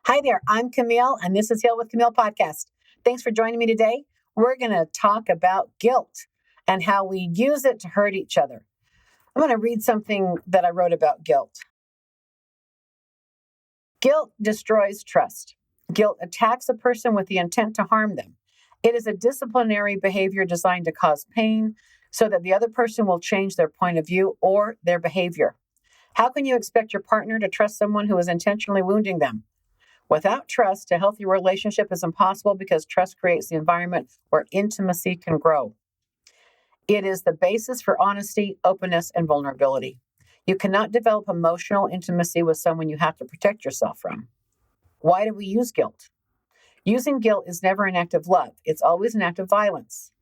Hi there, I'm Kimile, and this is Heal with Kimile podcast. Thanks for joining me today. We're going to talk about guilt and how we use it to hurt each other. I'm going to read something that I wrote about guilt. Guilt destroys trust. Guilt attacks a person with the intent to harm them. It is a disciplinary behavior designed to cause pain so that the other person will change their point of view or their behavior. How can you expect your partner to trust someone who is intentionally wounding them? Without trust, a healthy relationship is impossible because trust creates the environment where intimacy can grow. It is the basis for honesty, openness, and vulnerability. You cannot develop emotional intimacy with someone you have to protect yourself from. Why do we use guilt? Using guilt is never an act of love. It's always an act of violence.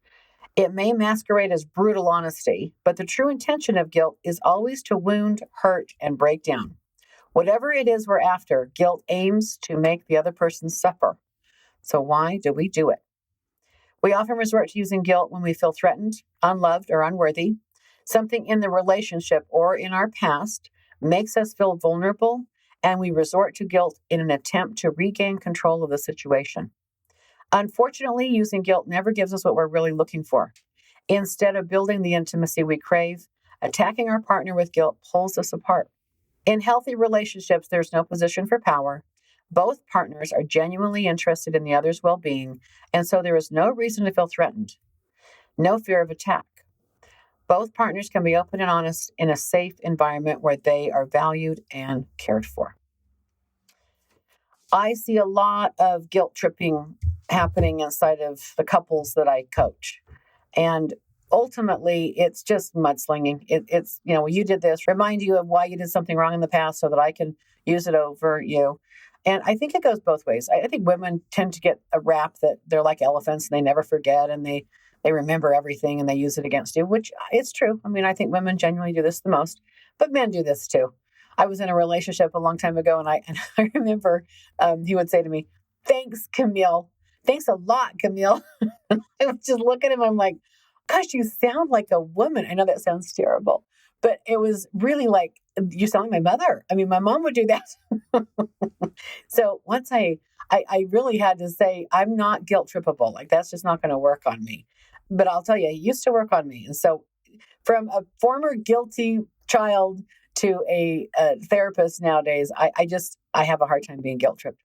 It may masquerade as brutal honesty, but the true intention of guilt is always to wound, hurt, and break down. Whatever it is we're after, guilt aims to make the other person suffer. So why do we do it? We often resort to using guilt when we feel threatened, unloved, or unworthy. Something in the relationship or in our past makes us feel vulnerable, and we resort to guilt in an attempt to regain control of the situation. Unfortunately, using guilt never gives us what we're really looking for. Instead of building the intimacy we crave, attacking our partner with guilt pulls us apart. In healthy relationships, there's no position for power. Both partners are genuinely interested in the other's well-being, and so there is no reason to feel threatened, no fear of attack. Both partners can be open and honest in a safe environment where they are valued and cared for. I see a lot of guilt tripping happening inside of the couples that I coach. And ultimately, it's just mudslinging. It's, you did this, remind you of why you did something wrong in the past so that I can use it over you. And I think it goes both ways. I think women tend to get a rap that they're like elephants and they never forget and they remember everything and they use it against you, which it's true. I mean, I think women genuinely do this the most, but men do this too. I was in a relationship a long time ago and I remember he would say to me, "Thanks, Kimile. Thanks a lot, Kimile." I would just look at him. I'm like, "Gosh, you sound like a woman." I know that sounds terrible, but it was really like, you sound like my mother. I mean, my mom would do that. So once I really had to say, I'm not guilt trippable. Like, that's just not going to work on me. But I'll tell you, it used to work on me. And so from a former guilty child to a therapist nowadays, I have a hard time being guilt tripped.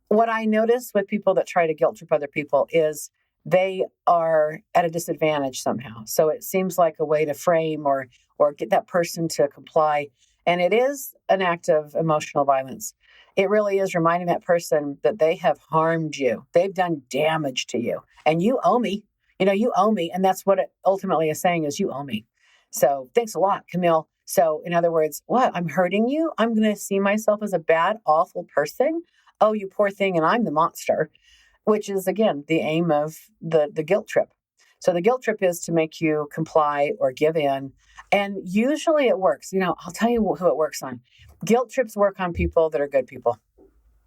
What I notice with people that try to guilt trip other people is they are at a disadvantage somehow. So it seems like a way to frame or get that person to comply. And it is an act of emotional violence. It really is reminding that person that they have harmed you. They've done damage to you. And you owe me. You owe me. And that's what it ultimately is saying is you owe me. So thanks a lot, Kimile. So in other words, what? I'm hurting you? I'm going to see myself as a bad, awful person? Oh, you poor thing. And I'm the monster, which is, again, the aim of the guilt trip. So the guilt trip is to make you comply or give in. And usually it works. I'll tell you who it works on. Guilt trips work on people that are good people,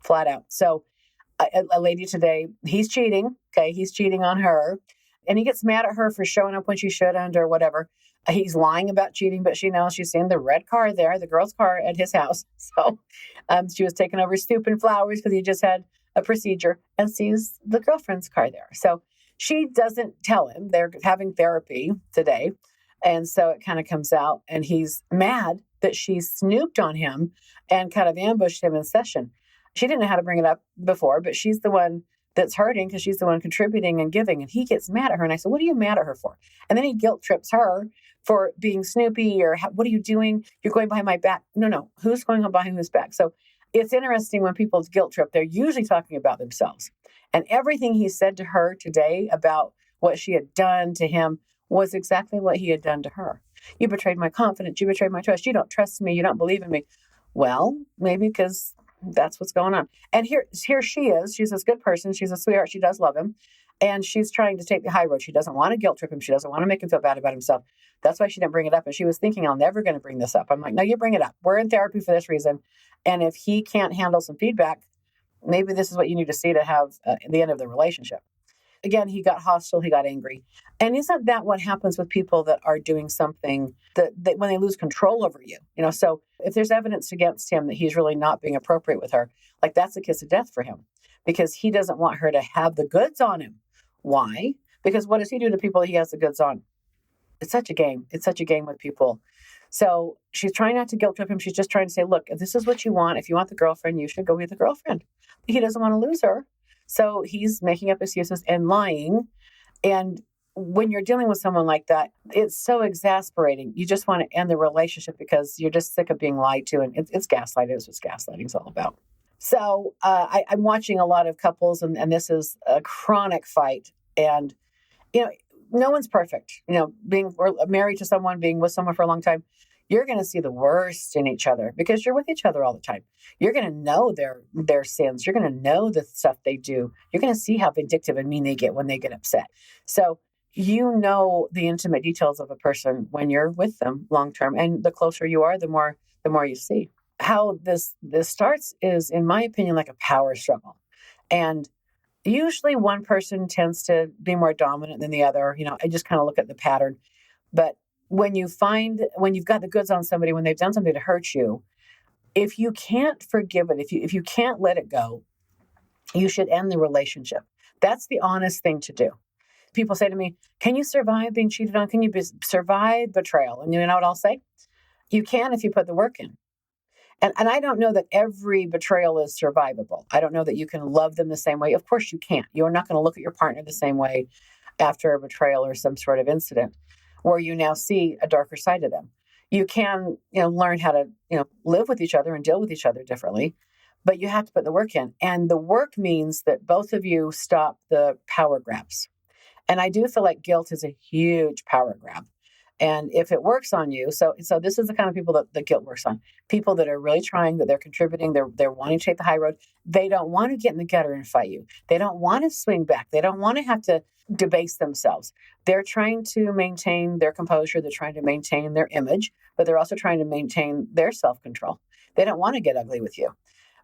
flat out. So a lady today, he's cheating. Okay. He's cheating on her. And he gets mad at her for showing up when she shouldn't or whatever. He's lying about cheating, but she knows she's seen the red car there, the girl's car at his house. So she was taking over stoop and flowers because he just had a procedure and sees the girlfriend's car there. So she doesn't tell him. They're having therapy today. And so it kind of comes out and he's mad that she snooped on him and kind of ambushed him in session. She didn't know how to bring it up before, but she's the one that's hurting because she's the one contributing and giving. And he gets mad at her. And I said, "What are you mad at her for?" And then he guilt trips her for being snoopy or what are you doing? You're going behind my back. No. Who's going behind whose back? So it's interesting when people guilt trip, they're usually talking about themselves. And everything he said to her today about what she had done to him was exactly what he had done to her. You betrayed my confidence. You betrayed my trust. You don't trust me. You don't believe in me. Well, maybe because that's what's going on. And here she is. She's this good person. She's a sweetheart. She does love him. And she's trying to take the high road. She doesn't want to guilt trip him. She doesn't want to make him feel bad about himself. That's why she didn't bring it up. And she was thinking, I'm never going to bring this up. I'm like, no, you bring it up. We're in therapy for this reason. And if he can't handle some feedback, maybe this is what you need to see to have the end of the relationship. again, he got hostile, he got angry. And isn't that what happens with people that are doing something that when they lose control over you? So if there's evidence against him that he's really not being appropriate with her, like that's a kiss of death for him because he doesn't want her to have the goods on him. Why? Because what does he do to people he has the goods on? It's such a game. It's such a game with people. So she's trying not to guilt trip him. She's just trying to say, look, if this is what you want, if you want the girlfriend, you should go with the girlfriend. He doesn't want to lose her. So he's making up excuses and lying. And when you're dealing with someone like that, it's so exasperating. You just want to end the relationship because you're just sick of being lied to. And it's gaslighting. It's what gaslighting is all about. So I'm watching a lot of couples, and this is a chronic fight. And, no one's perfect. Being married to someone, being with someone for a long time, you're going to see the worst in each other because you're with each other all the time. You're going to know their sins. You're going to know the stuff they do. You're going to see how vindictive and mean they get when they get upset. So the intimate details of a person when you're with them long term, and the closer you are, the more you see. How this starts is, in my opinion, like a power struggle, and usually one person tends to be more dominant than the other. I just kind of look at the pattern. But when you've got the goods on somebody, when they've done something to hurt you, if you can't forgive it, if you can't let it go, you should end the relationship. That's the honest thing to do. People say to me, can you survive being cheated on? Can you survive betrayal? And you know what I'll say? You can if you put the work in. And I don't know that every betrayal is survivable. I don't know that you can love them the same way. Of course you can't. You're not going to look at your partner the same way after a betrayal or some sort of incident where you now see a darker side of them. You can, learn how to, live with each other and deal with each other differently, but you have to put the work in. And the work means that both of you stop the power grabs. And I do feel like guilt is a huge power grab. And if it works on you, so this is the kind of people that guilt works on. People that are really trying, that they're contributing, they're wanting to take the high road. They don't want to get in the gutter and fight you. They don't want to swing back. They don't want to have to debase themselves. They're trying to maintain their composure. They're trying to maintain their image, but they're also trying to maintain their self-control. They don't want to get ugly with you.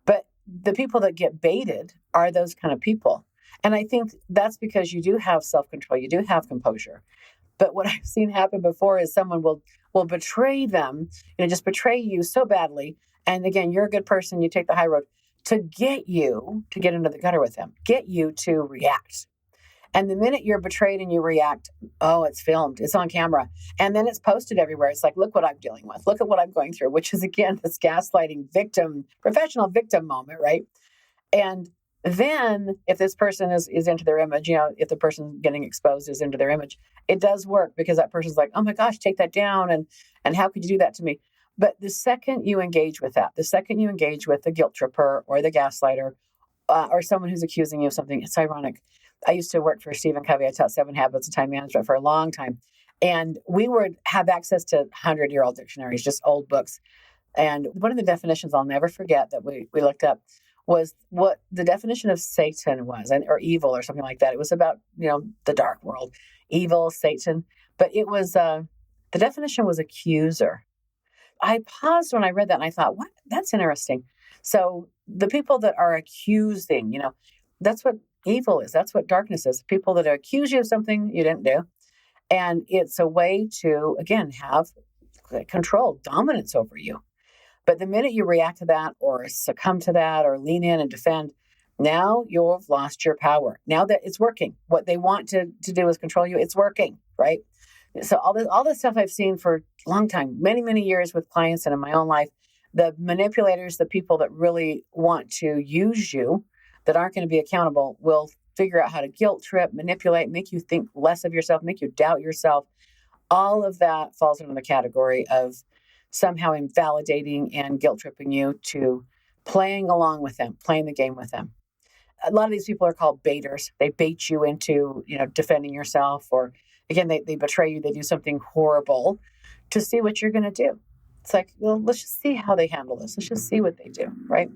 But the people that get baited are those kind of people. And I think that's because you do have self-control. You do have composure. But what I've seen happen before is someone will betray them, just betray you so badly. And again, you're a good person. You take the high road to get you to get into the gutter with them, get you to react. And the minute you're betrayed and you react, oh, it's filmed, it's on camera. And then it's posted everywhere. It's like, look what I'm dealing with. Look at what I'm going through, which is, again, this gaslighting professional victim moment, right? And then if this person is into their image, if the person getting exposed is into their image, it does work because that person's like, oh my gosh, take that down. And how could you do that to me? But the second you engage with that, the second you engage with the guilt tripper or the gaslighter or someone who's accusing you of something, it's ironic. I used to work for Stephen Covey. I taught 7 Habits of Time Management for a long time. And we would have access to 100-year-old dictionaries, just old books. And one of the definitions I'll never forget that we looked up was what the definition of Satan was, or evil or something like that. It was about, the dark world, evil, Satan. But it was, the definition was accuser. I paused when I read that and I thought, what? That's interesting. So the people that are accusing, that's what evil is. That's what darkness is. People that accuse you of something you didn't do. And it's a way to, again, have control, dominance over you. But the minute you react to that or succumb to that or lean in and defend, now you've lost your power. Now that it's working. What they want to do is control you. It's working, right? So all this stuff I've seen for a long time, many, many years with clients and in my own life, the manipulators, the people that really want to use you, that aren't going to be accountable, will figure out how to guilt trip, manipulate, make you think less of yourself, make you doubt yourself. All of that falls into the category of somehow invalidating and guilt tripping you to playing along with them, playing the game with them. A lot of these people are called baiters. They bait you into, defending yourself, or again, they betray you. They do something horrible to see what you're going to do. It's like, well, let's just see how they handle this. Let's just see what they do, right?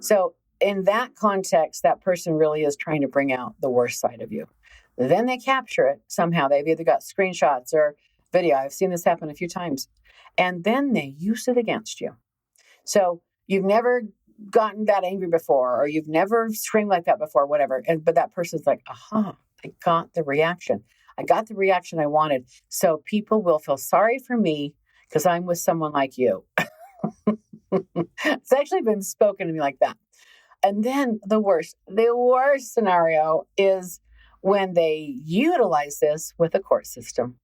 So in that context, that person really is trying to bring out the worst side of you. Then they capture it somehow. They've either got screenshots or video. I've seen this happen a few times. And then they use it against you. So you've never gotten that angry before, or you've never screamed like that before, whatever. But that person's like, aha, I got the reaction. I got the reaction I wanted. So people will feel sorry for me because I'm with someone like you. It's actually been spoken to me like that. And then the worst scenario is when they utilize this with a court system.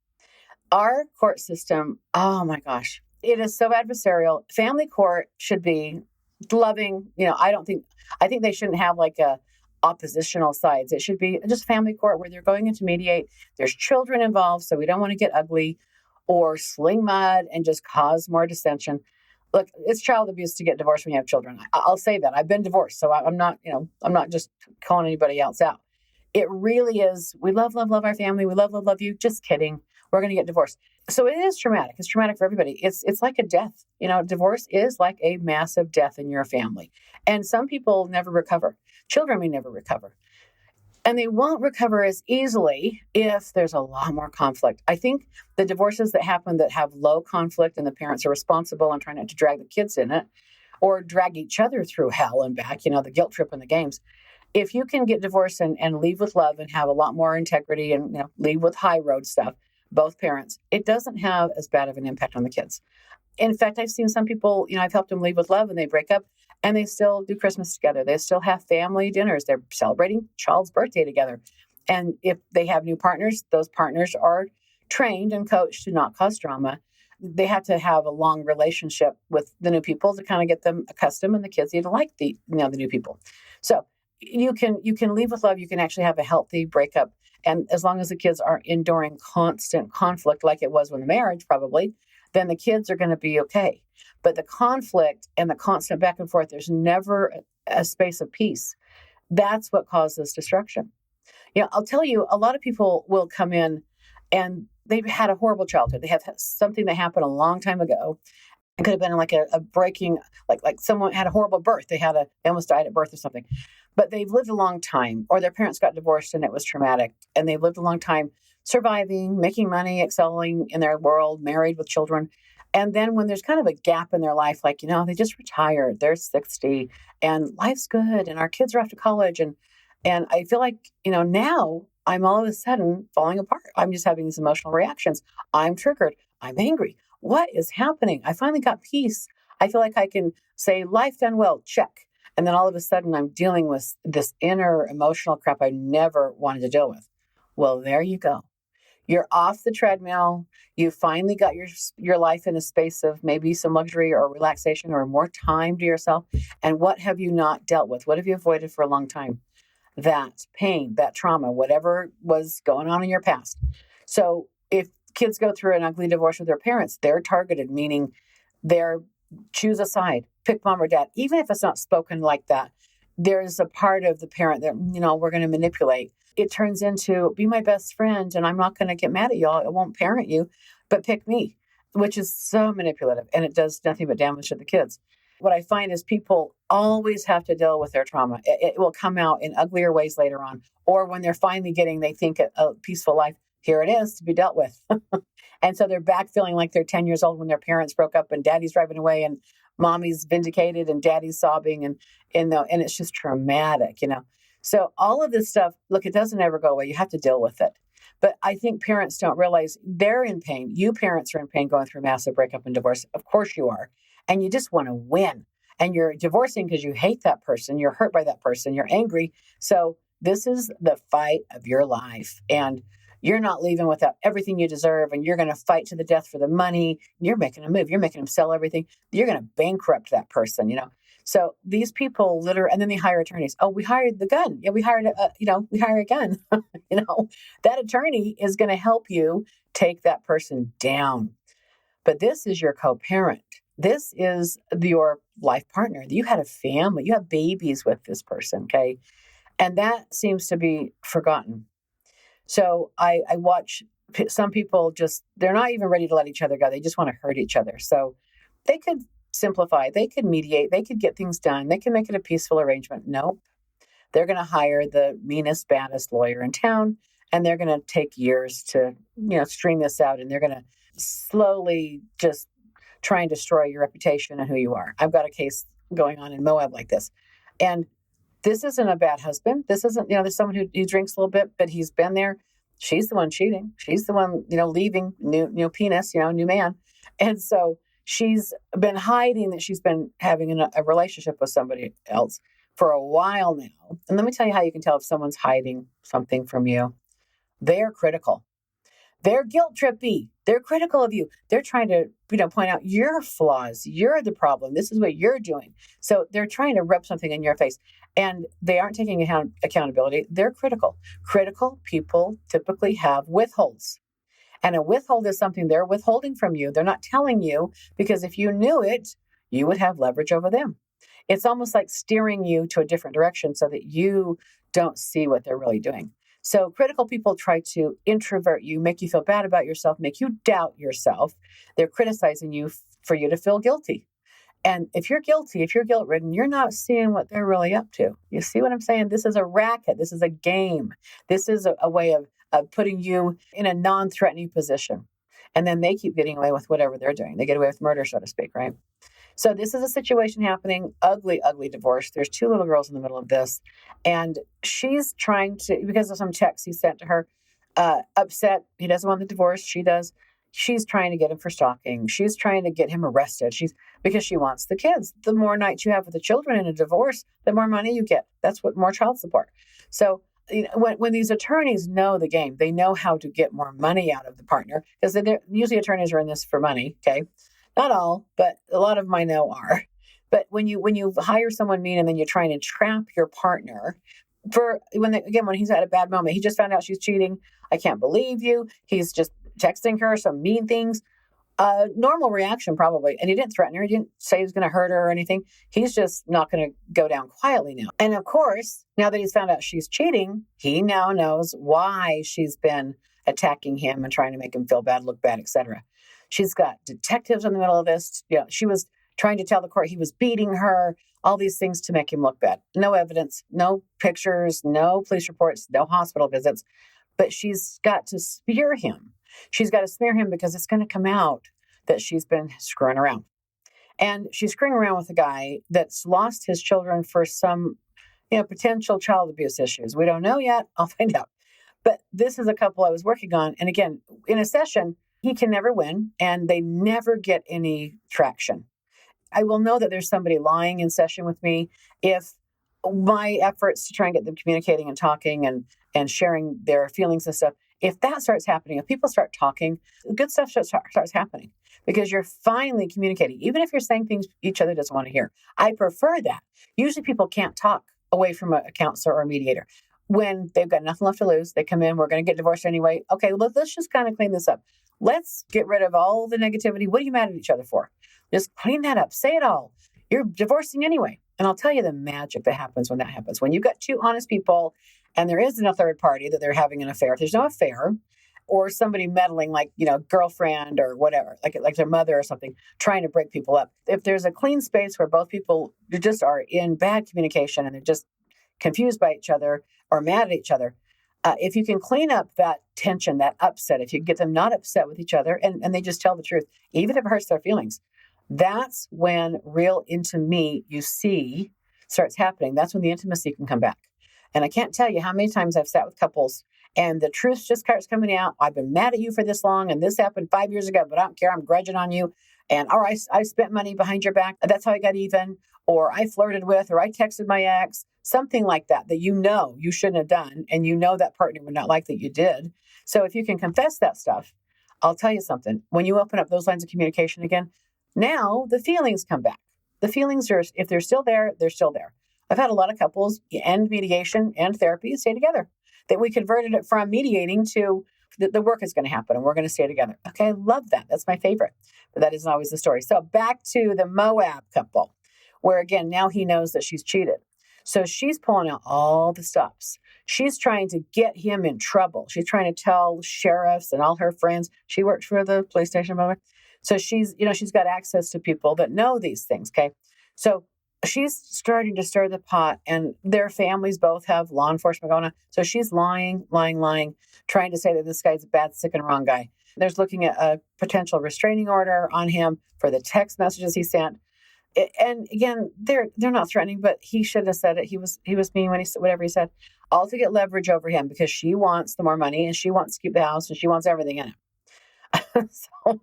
Our court system, oh my gosh, it is so adversarial. Family court should be loving. I think they shouldn't have like a oppositional sides. It should be just family court where they're going in to mediate. There's children involved, so we don't want to get ugly or sling mud and just cause more dissension. Look, it's child abuse to get divorced when you have children. I'll say that. I've been divorced, so I'm not just calling anybody else out. It really is. We love, love, love our family. We love, love, love you. Just kidding. We're going to get divorced. So it is traumatic. It's traumatic for everybody. It's like a death. Divorce is like a massive death in your family. And some people never recover. Children may never recover. And they won't recover as easily if there's a lot more conflict. I think the divorces that happen that have low conflict and the parents are responsible and trying not to drag the kids in it or drag each other through hell and back, the guilt trip and the games. If you can get divorced and leave with love and have a lot more integrity and leave with high road stuff, both parents, it doesn't have as bad of an impact on the kids. In fact, I've seen some people, I've helped them leave with love and they break up and they still do Christmas together. They still have family dinners. They're celebrating child's birthday together. And if they have new partners, those partners are trained and coached to not cause drama. They have to have a long relationship with the new people to kind of get them accustomed, and the kids need to like the new people. So you can leave with love. You can actually have a healthy breakup. And as long as the kids aren't enduring constant conflict like it was when the marriage probably, then the kids are going to be okay. But the conflict and the constant back and forth, there's never a space of peace. That's what causes destruction. I'll tell you, a lot of people will come in and they've had a horrible childhood. They have something that happened a long time ago. It could have been like a breaking, like someone had a horrible birth. They almost died at birth or something. But they've lived a long time, or their parents got divorced and it was traumatic. And they've lived a long time surviving, making money, excelling in their world, married with children. And then when there's kind of a gap in their life, like, they just retired, they're 60 and life's good and our kids are off to college. And I feel like, now I'm all of a sudden falling apart. I'm just having these emotional reactions. I'm triggered. I'm angry. What is happening? I finally got peace. I feel like I can say life done well, check. And then all of a sudden I'm dealing with this inner emotional crap I never wanted to deal with. Well, there you go. You're off the treadmill. You finally got your life in a space of maybe some luxury or relaxation or more time to yourself. And what have you not dealt with? What have you avoided for a long time? That pain, that trauma, whatever was going on in your past. So if kids go through an ugly divorce with their parents, they're targeted, meaning they're choose a side, pick mom or dad. Even if it's not spoken like that, there's a part of the parent that, we're going to manipulate. It turns into be my best friend and I'm not going to get mad at y'all. I won't parent you, but pick me, which is so manipulative and it does nothing but damage to the kids. What I find is people always have to deal with their trauma. It will come out in uglier ways later on, or when they're finally they think a peaceful life, here it is to be dealt with. And so they're back feeling like they're 10 years old when their parents broke up and daddy's driving away and mommy's vindicated and daddy's sobbing and it's just traumatic, So all of this stuff, look, it doesn't ever go away. You have to deal with it. But I think parents don't realize they're in pain. You parents are in pain going through massive breakup and divorce. Of course you are. And you just want to win. And you're divorcing because you hate that person. You're hurt by that person. You're angry. So this is the fight of your life. And you're not leaving without everything you deserve. And you're going to fight to the death for the money. You're making a move. You're making them sell everything. You're going to bankrupt that person, So these people literally, and then they hire attorneys. Oh, we hired the gun. Yeah, we hired we hire a gun. That attorney is going to help you take that person down. But this is your co-parent. This is your life partner. You had a family. You have babies with this person, okay? And that seems to be forgotten. So I watch some people they're not even ready to let each other go. They just want to hurt each other. So they could simplify. They could mediate. They could get things done. They can make it a peaceful arrangement. Nope. They're going to hire the meanest, baddest lawyer in town, and they're going to take years to, string this out, and they're going to slowly just try and destroy your reputation and who you are. I've got a case going on in Moab like this. And This isn't a bad husband. This isn't, there's someone who drinks a little bit, but he's been there. She's the one cheating. She's the one, leaving new penis, new man. And so she's been hiding that she's been having a relationship with somebody else for a while now. And let me tell you how you can tell if someone's hiding something from you. They're critical. They're guilt trippy. They're critical of you. They're trying to, point out your flaws. You're the problem. This is what you're doing. So they're trying to rub something in your face, and they aren't taking accountability. They're critical. Critical people typically have withholds. And a withhold is something they're withholding from you. They're not telling you, because if you knew it, you would have leverage over them. It's almost like steering you to a different direction so that you don't see what they're really doing. So critical people try to introvert you, make you feel bad about yourself, make you doubt yourself. They're criticizing you for you to feel guilty. And if you're guilty, if you're guilt-ridden, you're not seeing what they're really up to. You see what I'm saying? This is a racket. This is a game. This is a way of putting you in a non-threatening position. And then they keep getting away with whatever they're doing. They get away with murder, so to speak, right? So this is a situation happening, ugly, ugly divorce. There's 2 little girls in the middle of this. And she's trying to, because of some texts he sent to her, upset. He doesn't want the divorce. She does. She's trying to get him for stalking. She's trying to get him arrested. Because she wants the kids. The more nights you have with the children in a divorce, the more money you get. That's what more child support. So when these attorneys know the game, they know how to get more money out of the partner, because usually attorneys are in this for money. Okay. Not all, but a lot of them I know are. But when you hire someone mean and then you're trying to trap your partner when he's had a bad moment, he just found out she's cheating. I can't believe you. He's just texting her some mean things. Normal reaction probably. And he didn't threaten her. He didn't say he was going to hurt her or anything. He's just not going to go down quietly now. And of course, now that he's found out she's cheating, he now knows why she's been attacking him and trying to make him feel bad, look bad, etc. She's got detectives in the middle of this. She was trying to tell the court he was beating her, all these things to make him look bad. No evidence, no pictures, no police reports, no hospital visits. But she's got to smear him. She's got to smear him because it's going to come out that she's been screwing around. And she's screwing around with a guy that's lost his children for some, potential child abuse issues. We don't know yet. I'll find out. But this is a couple I was working on. And again, in a session, he can never win, and they never get any traction. I will know that there's somebody lying in session with me if my efforts to try and get them communicating and talking and sharing their feelings and stuff, if that starts happening, if people start talking, good stuff starts happening, because you're finally communicating, even if you're saying things each other doesn't want to hear. I prefer that. Usually people can't talk away from a counselor or a mediator. When they've got nothing left to lose, they come in, we're going to get divorced anyway. Okay, let's just kind of clean this up. Let's get rid of all the negativity. What are you mad at each other for? Just clean that up. Say it all. You're divorcing anyway. And I'll tell you the magic that happens when that happens. When you've got 2 honest people and there isn't a third party that they're having an affair. If there's no affair, or somebody meddling, like, girlfriend or whatever, like their mother or something, trying to break people up. If there's a clean space where both people just are in bad communication and they're just confused by each other or mad at each other, if you can clean up that tension, that upset, if you get them not upset with each other and they just tell the truth, even if it hurts their feelings, that's when real intimacy you see starts happening. That's when the intimacy can come back. And I can't tell you how many times I've sat with couples and the truth just starts coming out. I've been mad at you for this long, and this happened 5 years ago, but I don't care. I'm grudging on you. And I spent money behind your back. That's how I got even. Or I flirted with, or I texted my ex, something like that you shouldn't have done. And that partner would not like that you did. So if you can confess that stuff, I'll tell you something. When you open up those lines of communication again, now the feelings come back. The feelings are, if they're still there, they're still there. I've had a lot of couples end mediation and therapy and stay together. That we converted it from mediating to the work is going to happen and we're going to stay together. Okay, I love that. That's my favorite. But that isn't always the story. So back to the Moab couple, where again, now he knows that she's cheated. So she's pulling out all the stops. She's trying to get him in trouble. She's trying to tell sheriffs and all her friends. She works for the police station, by the way. So she's got access to people that know these things. Okay. So she's starting to stir the pot, and their families both have law enforcement going on. So she's lying, trying to say that this guy's a bad, sick, and wrong guy. There's looking at a potential restraining order on him for the text messages he sent. And again, they're not threatening, but he shouldn't have said it. He was mean when he said whatever he said, all to get leverage over him because she wants the more money and she wants to keep the house and she wants everything in it. So,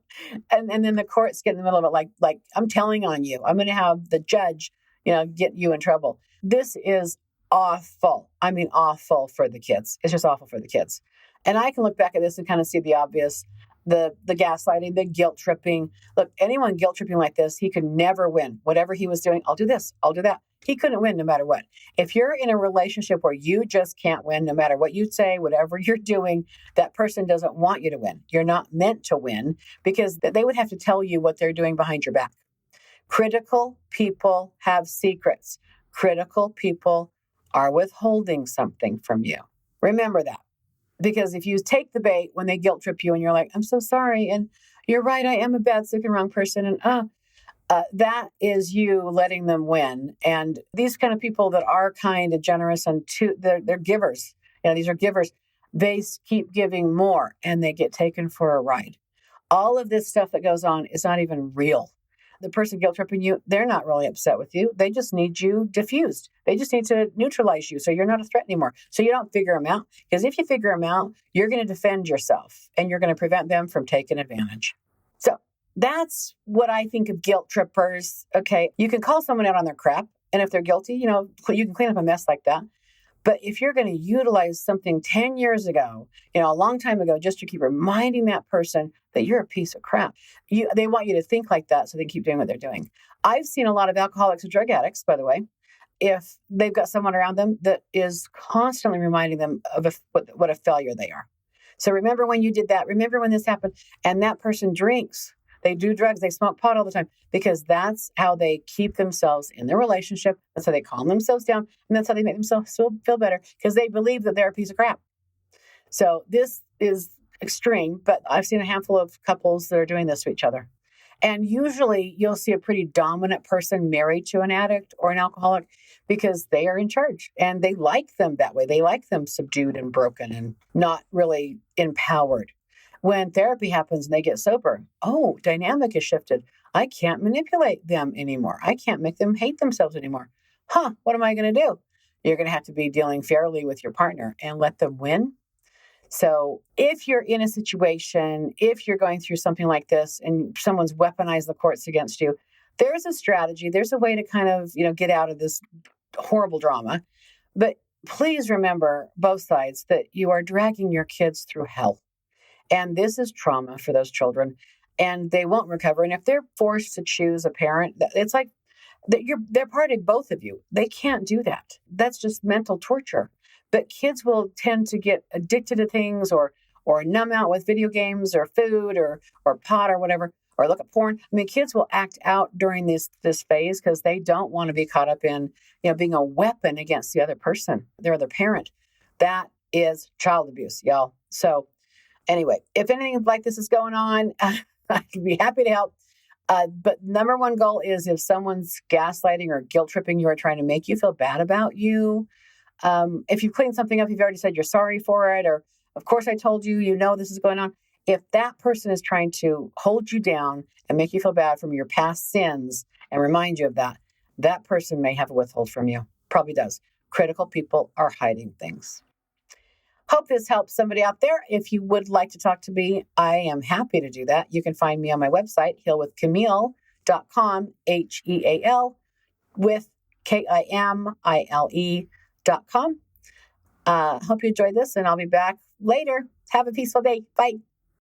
and then the courts get in the middle of it, like I'm telling on you. I'm going to have the judge, get you in trouble. This is awful. I mean, awful for the kids. It's just awful for the kids. And I can look back at this and kind of see the obvious, the gaslighting, the guilt tripping. Look, anyone guilt tripping like this, he could never win. Whatever he was doing, I'll do this, I'll do that. He couldn't win no matter what. If you're in a relationship where you just can't win, no matter what you say, whatever you're doing, that person doesn't want you to win. You're not meant to win because they would have to tell you what they're doing behind your back. Critical people have secrets. Critical people are withholding something from you. Remember that. Because if you take the bait when they guilt trip you and you're like, I'm so sorry, and you're right, I am a bad, sick, and wrong person, and that is you letting them win. And these kind of people that are kind and generous and they're givers. These are givers. They keep giving more and they get taken for a ride. All of this stuff that goes on is not even real. The person guilt tripping you, they're not really upset with you. They just need you diffused. They just need to neutralize you so you're not a threat anymore. So you don't figure them out. Because if you figure them out, you're going to defend yourself and you're going to prevent them from taking advantage. So that's what I think of guilt trippers. Okay, you can call someone out on their crap. And if they're guilty, you can clean up a mess like that. But if you're going to utilize something 10 years ago, a long time ago, just to keep reminding that person that you're a piece of crap, they want you to think like that so they keep doing what they're doing. I've seen a lot of alcoholics and drug addicts, by the way, if they've got someone around them that is constantly reminding them of what a failure they are. So remember when you did that, remember when this happened, and that person drinks. They do drugs, they smoke pot all the time because that's how they keep themselves in their relationship. That's how they calm themselves down. And that's how they make themselves feel better because they believe that they're a piece of crap. So this is extreme, but I've seen a handful of couples that are doing this to each other. And usually you'll see a pretty dominant person married to an addict or an alcoholic because they are in charge and they like them that way. They like them subdued and broken and not really empowered. When therapy happens and they get sober, dynamic is shifted. I can't manipulate them anymore. I can't make them hate themselves anymore. What am I going to do? You're going to have to be dealing fairly with your partner and let them win. So if you're in a situation, if you're going through something like this and someone's weaponized the courts against you, there's a strategy. There's a way to kind of, get out of this horrible drama. But please remember both sides that you are dragging your kids through hell. And this is trauma for those children, and they won't recover. And if they're forced to choose a parent, it's like they're part of both of you. They can't do that. That's just mental torture. But kids will tend to get addicted to things or numb out with video games or food or pot or whatever, or look at porn. I mean, kids will act out during this phase because they don't want to be caught up in, being a weapon against the other person, their other parent. That is child abuse, y'all. So anyway, if anything like this is going on, I'd be happy to help. But number one goal is if someone's gaslighting or guilt tripping you or trying to make you feel bad about you, if you've cleaned something up, you've already said you're sorry for it, or of course I told you, this is going on. If that person is trying to hold you down and make you feel bad from your past sins and remind you of that person may have a withhold from you. Probably does. Critical people are hiding things. Hope this helps somebody out there. If you would like to talk to me, I am happy to do that. You can find me on my website, healwithkimile.com, HEAL, with KIMILE.com. Hope you enjoyed this, and I'll be back later. Have a peaceful day. Bye.